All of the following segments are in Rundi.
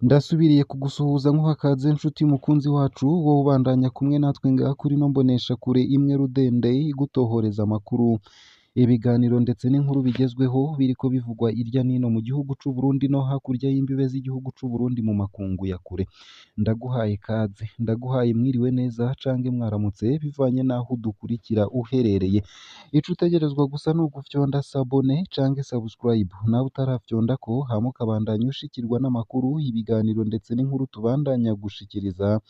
Ndasubiriye kugusuhuza nk'uhakaze nshuti mukunzi wacu wowe ubandanya kumwe natwe ngaha kuri ino mboneshakure imwe rudende igutohoreza amakuru, ibiganiro ndetse n'inkuru bigezweho biriko bivugwa irya nino mu gihugu c'u Burundi no hakurya y'imbibe z'igihugu c'u Burundi mu makungu ya kure. Ndaguhaye kaze, ndaguhaye mwiriwe neza cange mwaramutse bivanye n'aho udukurikira uherereye. Ico utegerezwa gusa ni ugufyonda sabone cange subscribe, nawe utarafyondako hama ukabandanya ushikirwa n'amakuru, ibiganiro ndetse n'inkuru tubandanya gushikiriza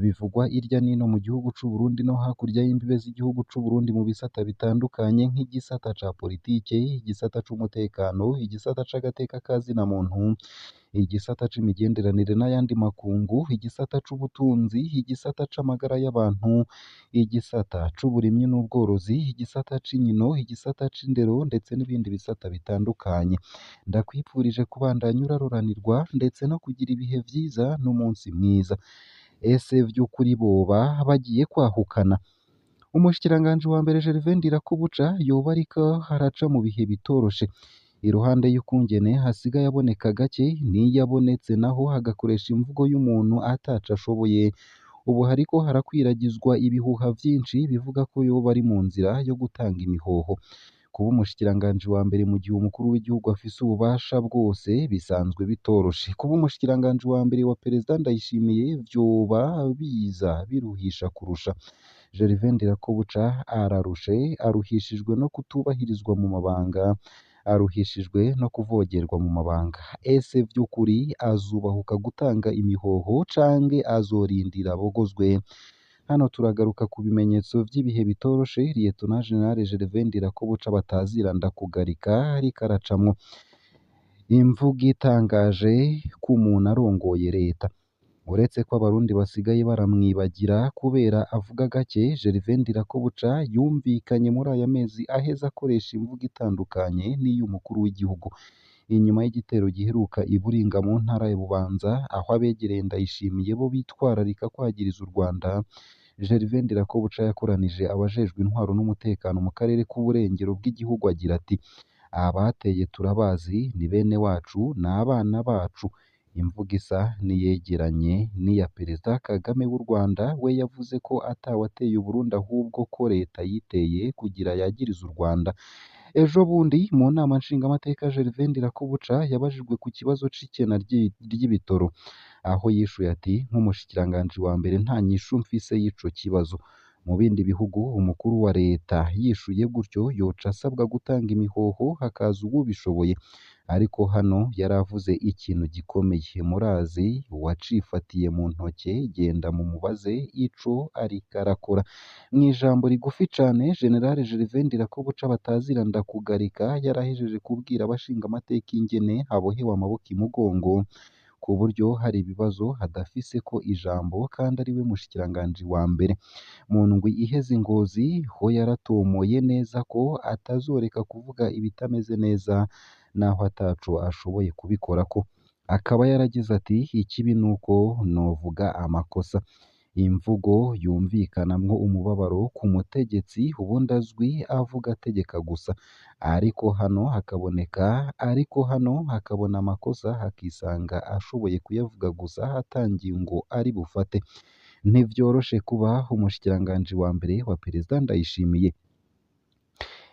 bivugwa irya nino mu gihugu c'u Burundi no hakurya y'imbibe z'igihugu c'u Burundi mu bisata bitandukanye nk'igisata ca politike, igisata c'umutekano, igisata c'agateka ka zina muntu, igisata c'imigenderanire n'ayandi makungu, igisata c'ubutunzi, igisata c'amagara y'abantu, igisata c'uburimyi n'ubworozi, igisata c'inkino, igisata c'indero ndetse n'ibindi bisata bitandukanye. Ndakwifurije kubandanya uraroranirwa ndetse no kugira ibihe vyiza n'umunsi mwiza. Ese vy'ukuri boba bagiye kwahukana? Umushikiranganji wa mbere Gervais Ndirakobuca yoba ariko haraca mu bihe bitoroshe, iruhande y'ukungene hasigaye aboneka gake n'iyo abonetse naho hagakoresha imvugo y'umuntu ataco ashoboye. Ubu hariko harakwiragizwa ibihuha vyinshi bivuga ko yoba ari mu nzira yo gutanga imihoho. Kuba umushikiranganji wa mbere mu gihe umukuru w'igihugu afise ububasha bwose bisanzwe bitoroshe. Kuba umushikiranganji wa mbere wa Perezida Ndayishimiye vyoba biza biruhisha kurusha. Gervais Ndirakobuca ararushe, aruhishijwe no kutubahirizwa mu mabanga, aruhishijwe no kuvogerwa mu mabanga. Ese vy'ukuri azubahuka gutanga imihoho cange azorindira abogozwe? Hano turagaruka ku bimenyetso vy'ibihe bitoroshe Lieutenant General Gervais Ndirakobuca batazira ndakugarika ariko aracamwo. Imvugo itangaje k'umuntu arongoye leta. Uretse ko abarundi basigaye baramwibagira kubera avuga gake, Gervais Ndirakobuca yumvikanye muri aya mezi aheze akoresha imvugo itandukanye n'iy'umukuru w'igihugu. Inyuma y'igitero giheruka i Buringa mu ntara ya Bubanza, aho abegereye Ndayishimiye bo bitwararika kwagiriza u Rwanda, Gervais Ndirakobuca yakoranije abajejwe intwaro n'umutekano mu karere k'uburengero bw'igihugu agira ati: "Abateye turabazi, ni bene wacu, ni abana bacu." Imvugo isa niyegeranye n'iya Perezida Kagame w'u Rwanda, we yavuze ko atawateye u Burundi ahubwo ko leta yiteye kugira yagirize u Rwanda. Ejo bundi mu nama nshingamateka Gervais Ndirakobuca yabajijwe ku kibazo c'ikena ry'ibitoro, aho yishuye ati: "Nk'umushikiranganji wa mbere nta nyishu mfise y'ico kibazo." Mu bindi bihugu umukuru wa leta yishuye gutyo yoca asabwa gutanga imihoho hakaza uwubishoboye, ariko hano yaravuze ikintu gikomeye. Murazi uwacifatiye mu ntoke, genda mumubaze ico ariko arakora. Mw'ijambo rigufi cane General Gervais Ndirakobuca batazira ndakugarika yarahejeje kubwira abashingamateka ingene habohewe amaboko imugongo, ku buryo hari ibibazo hadafiseko ijambo kandi ari we mushikiranganji wa mbere. Mu ndwi iheze i Ngozi ho yaratomoye neza ko atazoreka kuvuga ibitameze neza naho ataco ashoboye kubikorako. Akaba yaragize ati: "Ikibi nuko novuga amakosa." Imvugo yumvikanamwo umubabaro ku mutegetsi ubundi azwi avuga ategeka gusa, ariko hano hakabona amakosa hakisanga ashoboye kuyavuga gusa atangiye ngo ari bufate. Ntivyoroshe kuba umushikiranganji wa mbere wa Perezida Ndayishimiye.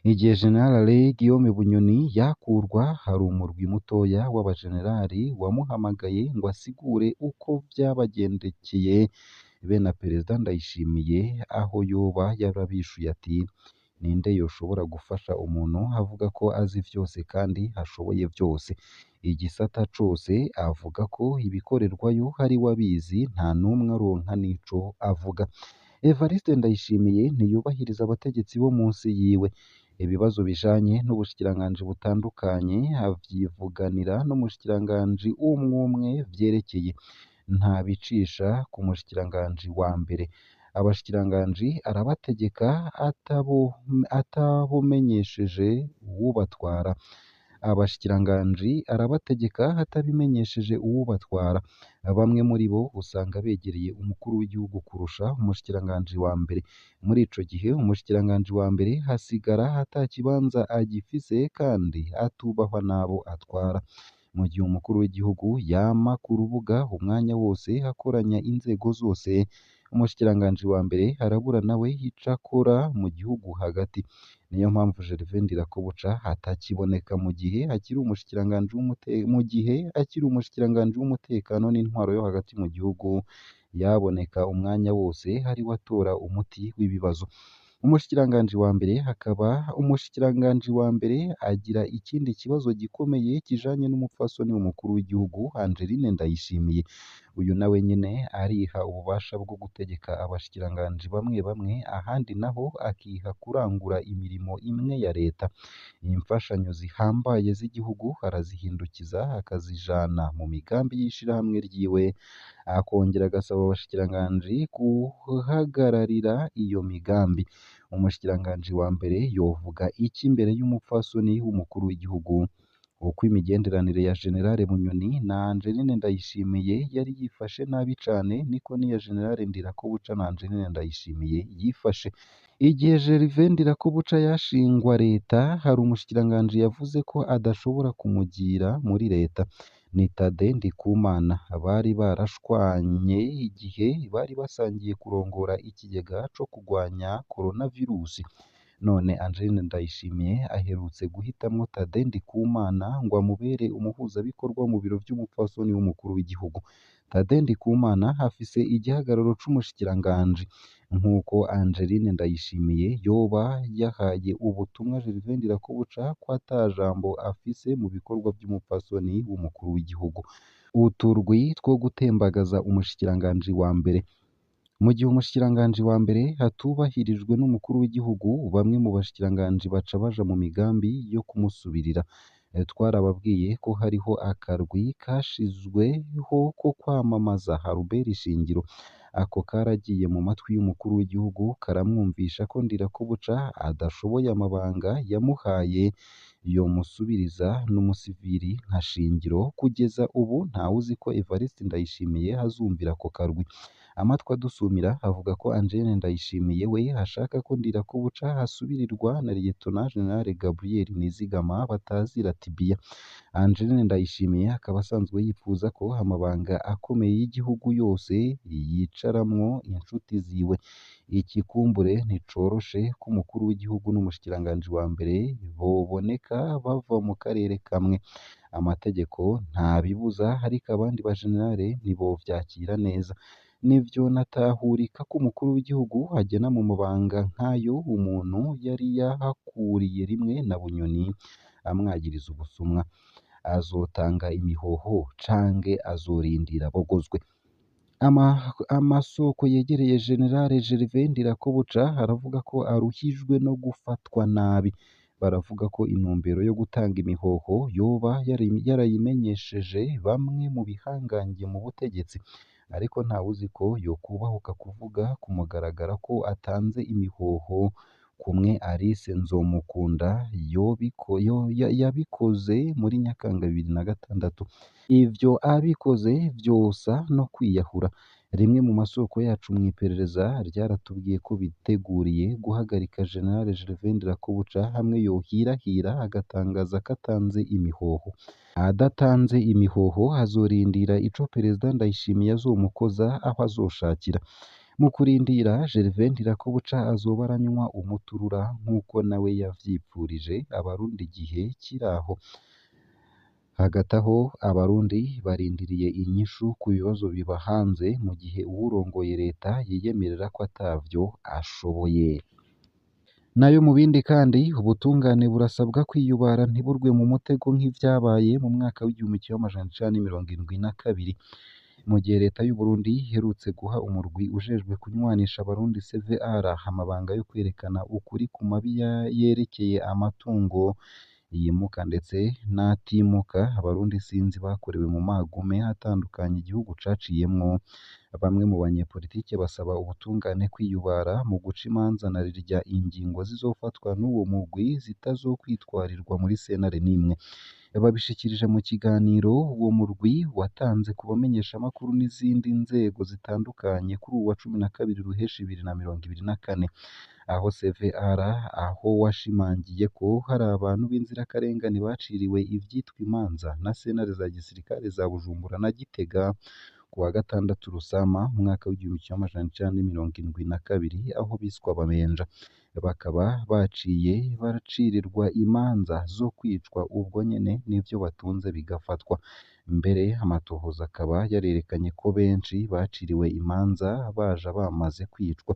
Igihe General Guillaume Bunyoni yakurwa, hari umurwi mutoya w'abajenerali wamuhamagaye ngo asigure uko vyabagendekeye be na Perezida Ndayishimiye, aho yoba yarabishuye ati: "Ninde yoshobora gufasha umuntu avuga ko azi vyose kandi ashoboye vyose? Igisata cose avuga ko ibikorerwayo hari wabizi, nta n'umwe aronka n'ico avuga." Evariste Ndayishimiye ntiyubahiriza abategetsi bo munsi yiwe. Ibibazo bijanye n'ubushikiranganji butandukanye avyivuganira n'umushikiranganji umwe vyerekeye. Ntabicisha ku mushikiranganji wa mbere. Abashikiranganji arabategeka atabumenyesheje uwubatwara. abashikiranganji arabategeka atabimenyesheje uwubatwara. Bamwe muri bo usanga begereye umukuru w'igihugu kurusha umushikiranganji wa mbere. Muri ico gihe umushikiranganji wa mbere hasigara ata kibanza agifise kandi atubahwa n'abo atwara. Mu gihe umukuru w'igihugu yama ku rubuga umwanya wose akoranya inzego zose, umushikiranganji wa mbere arabura nawe ico akora mu gihugu hagati. Niyo mpamvu Gervais Ndirakobuca atakiboneka mu gihe akiri umushikiranganji w'umutekano n'intwaro yo hagati mu gihugu, yaboneka umwanya wose ari we atora umuti w'ibibazo. Umushikiranganji wa mbere agira ikindi kibazo gikomeye kijanye n'umupfasoni w'umukuru w'igihugu Angeline Ndayishimiye. Uyu nawe nyene ariha ububasha bwo gutegeka abashikiranganji bamwe bamwe, ahandi naho akiha kurangura imirimo imwe ya leta. Imfashanyo zihambaye z'igihugu arazihindukiza akazijana mu migambi y'ishirahamwe ryiwe, akongera agasaba abashikiranganji guhagararira iyo migambi. Umushikiranganji wa mbere yovuga iki imbere y'umupfasoni w'umukuru w'igihugu? Uko imigenderanire ya General Bunyoni na Angeline Ndayishimiye yari yifashe nabi cane, niko n'iya General Ndirakobuca na Angeline Ndayishimiye yifashe. Igihe Gervais Ndirakobuca yashingwa leta, hari umushikiranganji yavuze ko adashobora kumugira muri leta. Ni Tade Ndikumana. Bari barashwanye igihe bari basangiye kurongora ikigega co kugwanya coronavirusi. None Angeline Ndayishimiye aherutse guhitamwo Tade Ndikumana ngo amubere umuhuzabikorwa mu biro vy'umupfasoni w'umukuru w'igihugu. Tade Ndikumana afise igihagararo c'umushikiranganji, nk'uko Angeline Ndayishimiye yoba yahaye ubutumwa Gervais Ndirakobuca ko ata jambo afise mu bikorwa vy'umupfasoni w'umukuru w'igihugu. Uturwi two gutembagaza umushikiranganji wa mbere. Mu gihe umushikiranganji wa mbere hatubahirijwe n'umukuru w'igihugu, bamwe mu bashikiranganji baca baja mu migambi yo kumusubirira. Twarababwiye ko hariho akarwi kashizweho ko kwamamaza Albert Shingiro. Ako karagiye mu matwi y'umukuru w'igihugu karamwumvisha ko Ndirakobuca adashoboye amabanga yamuhaye yomusubiriza n'umusiviri nka Shingiro. Kugeza ubu ntawuzi ko Evariste Ndayishimiye azumvira ako karwi. Amatwi adusumira avuga ko Angeline Ndayishimiye we ashaka ko Ndirakobuca asubirirwa na Lieutenant General Gabriel Nizigama batazira Tibia. Angeline Ndayishimiye akaba asanzwe yifuza ko amabanga akomeye y'igihugu yose yicaramwo inshuti ziwe. Ikikumbure nticoroshe ko umukuru w'igihugu n'umushikiranganji wa mbere boboneka bava mu karere kamwe. Amategeko ntabibuza, ariko abandi bajenerale ntibovyakira neza. Nivyo natahurika ko umukuru w'igihugu agena mu mabanga nk'ayo umuntu yari yahakuriye rimwe na Bunyoni amwagiriza ubusumwa. Azotanga imihoho canke azorindira abogozwe? Amasoko yegereye General Gervais Ndirakobuca aravuga ko aruhijwe no gufatwa nabi. Baravuga ko intumbero yo gutanga imihoho yoba yarayimenyesheje bamwe mu bihangange mu butegetsi, ariko ntawuzi ko yokubahuka kuvuga ku mugaragaro ko atanze imihoho, kumwe Alice Nzomukunda yabikoze muri Nyakanga 2006. Ivyo abikoze vyosa no kwiyahura. Rimwe mu masoko yacu mu iperereza ryaratubwiye ko biteguriye guhagarika General Gervais Ndirakobuca hamwe yohirahira agatangaza ko atanze imihoho. Adatanze imihoho azorindira ico Perezida Ndayishimiye azomukoza aho azoshakira. Mu kurindira, Gervais Ndirakobuca azoba aranywa umuturura nk'uko nawe yavyipfurije abarundi igihe kiraho. Hagati aho abarundi barindiriye inyishu ku bibazo biba hanze, mu gihe uwurongoye leta yiyemerera ko atavyo ashoboye. Nayo mu bindi kandi, ubutungane burasabwa kwiyubara ntiburwe mu mutego nk'ivyabaye mu mwaka w'1972. Mu gihe leta y'u Burundi iherutse guha umurwi ujejwe kunywanisha abarundi CVR amabanga yo kwerekana ukuri ku mabi yerekeye amatungo yimuka ndetse n'atimuka abarundi sinzi bakorewe mu magume atandukanye igihugu caciyemwo bamwe mu banyepolitike basaba ubutungane kwiyubara mu guca imanza na rirya ingingo zizofatwa n'uwo mugwi zitazokwitwarirwa muri sentare n'imwe babishikirije mu kiganiro uwo murwi watanze ku bamenyeshamakuru n'izindi nzego zitandukanye kuri uwa 12 Ruheshi 2024 aho CVR aho washimangiye ko hari abantu b'inzirakarengane baciriwe ivyitwa imanza na sentare za gisirikare za Bujumbura na Gitega ku wa 6 Rusama mu mwaka w'1972 aho biswa bamenja bakaba baciye baracirirwa imanza zo kwicwa ubwo nyene n'ivyo batunze bigafatwa mbere amatohoza akaba yarerekanye ko benshi baciriwe imanza baja bamaze kwicwa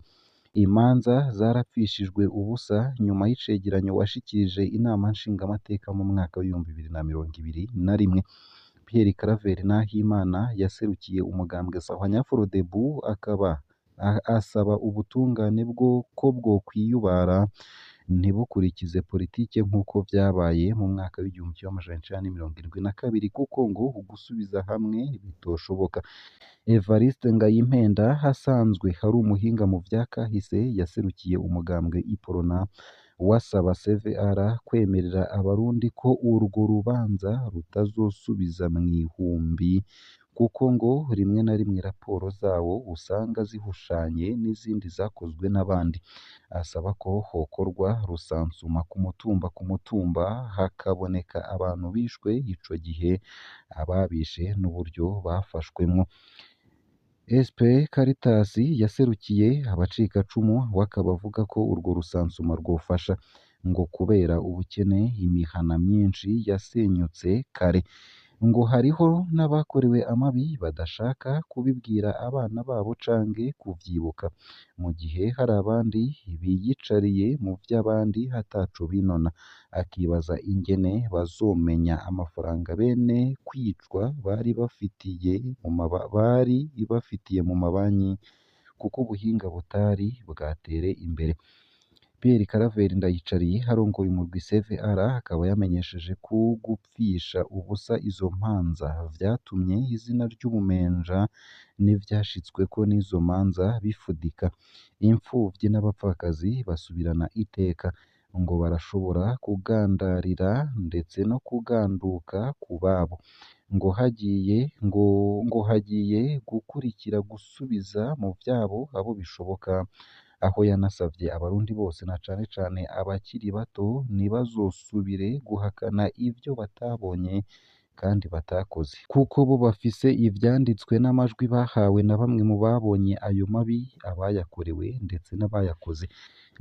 imanza zarapfishijwe ubusa nyuma y'icegeranyo washikirije inama nshingamateka mu mwaka w'2021 Pierre Claver Nahimana yaserukiye umugambwe Sahwanya Frodebu akaba asaba ubutungane ko bwokwiyubara ntibukurikize politike nk'uko vyabaye mu mwaka w'1972 kuko ngo gusubiza hamwe bitoshoboka Evariste Ngayimpenda hasanzwe hari umuhinga mu vyakahise yaserukiye umugambwe Iprona wasaba CVR kwemerera abarundi ko urwo rubanza rutazosubiza mw'ihumbi kuko ngo rimwe na rimwe raporo zawo usanga zihushanye n'izindi zakozwe n'abandi asaba ko hokorwa rusansuma ku mutumba hakaboneka abantu bishwe ico gihe ababishe n'uburyo bafashwemwo SP Caritas yaserukiye abacikacumu wakaba avuga ko urwo rusansuma rwofasha ngo kubera ubukene imihana myinshi yasenyutse kare ngo hariho n'abakorewe amabi badashaka kubibwira abana babo canke kuvyibuka mu gihe hari abandi biyicariye mu vy'abandi hataco binona akibaza ingene bazomenya amafaranga bene kwicwa bari bafitiye mu mabanki kuko ubuhinga butari bwatere imbere Pierre Claver Ndayicariye harongoye umurwi CVR akaba yamenyesheje ko gupfisha ubusa izo manza vyatumye izina ry'ubumenja n'ivyashitsweko n'izo manza bifudika impfuvyi n'abapfakazi basubirana iteka ngo barashobora kugandarira ndetse no kuganduka ku babo ngo hagiye gukurikira gusubiza mu vyabo abo bishoboka aho yanasavye abarundi bose na cane cane abakiri bato ntibazosubire guhakana ivyo batabonye kandi batakoze kuko bo bafise ivyanditswe n'amajwi bahawe na bamwe mu babonye ayo mabi abayakorewe ndetse n'abayakoze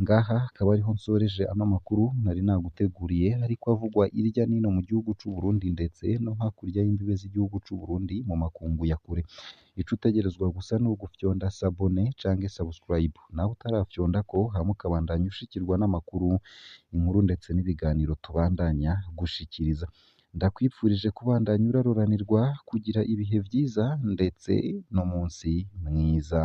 ngaha akaba ariho nsoreje ano makuru nari naguteguriye ariko avugwa irya nino mu gihugu c'u Burundi ndetse no hakurya y'imbibe z'igihugu c'u Burundi mu makungu ya kure ico utegerezwa gusa no gufyonda sabone canke subscribe nawe utarafyonda ko hamwe ukabandanya ushikirwa n'amakuru inkuru ndetse n'ibiganiro tubandanya gushikiriza ndakwipfurije kubandanya uraroranirwa kugira ibihe vyiza ndetse no munsi mwiza